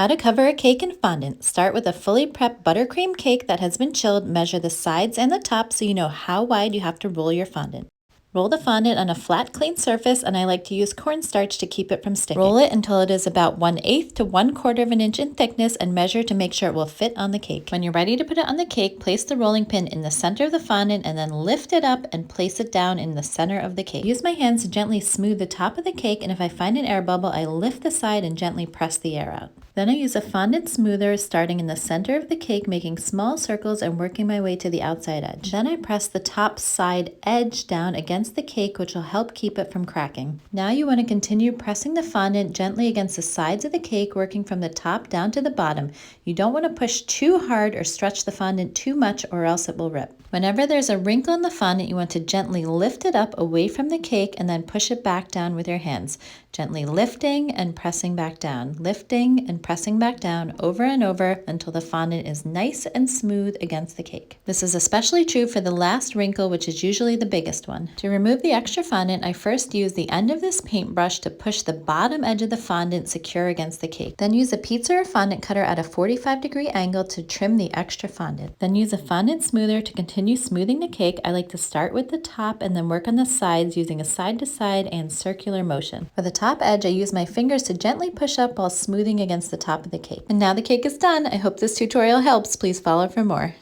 How to cover a cake in fondant. Start with a fully prepped buttercream cake that has been chilled. Measure the sides and the top so you know how wide you have to roll your fondant. Roll the fondant on a flat, clean surface, and I like to use cornstarch to keep it from sticking. Roll it until it is about 1/8 to 1/4 of an inch in thickness and measure to make sure it will fit on the cake. When you're ready to put it on the cake, place the rolling pin in the center of the fondant and then lift it up and place it down in the center of the cake. Use my hands to gently smooth the top of the cake, and if I find an air bubble, I lift the side and gently press the air out. Then I use a fondant smoother starting in the center of the cake, making small circles and working my way to the outside edge. Then I press the top side edge down against the cake, which will help keep it from cracking. Now you want to continue pressing the fondant gently against the sides of the cake, working from the top down to the bottom. You don't want to push too hard or stretch the fondant too much or else it will rip. Whenever there's a wrinkle in the fondant, you want to gently lift it up away from the cake and then push it back down with your hands. Gently lifting and pressing back down, lifting and pressing back down over and over until the fondant is nice and smooth against the cake. This is especially true for the last wrinkle, which is usually the biggest one. To remove the extra fondant, I first use the end of this paintbrush to push the bottom edge of the fondant secure against the cake. Then use a pizza or fondant cutter at a 45-degree angle to trim the extra fondant. Then use a fondant smoother to continue smoothing the cake. I like to start with the top and then work on the sides using a side-to-side and circular motion. For the top edge, I use my fingers to gently push up while smoothing against the top of the cake. And now the cake is done. I hope this tutorial helps. Please follow for more.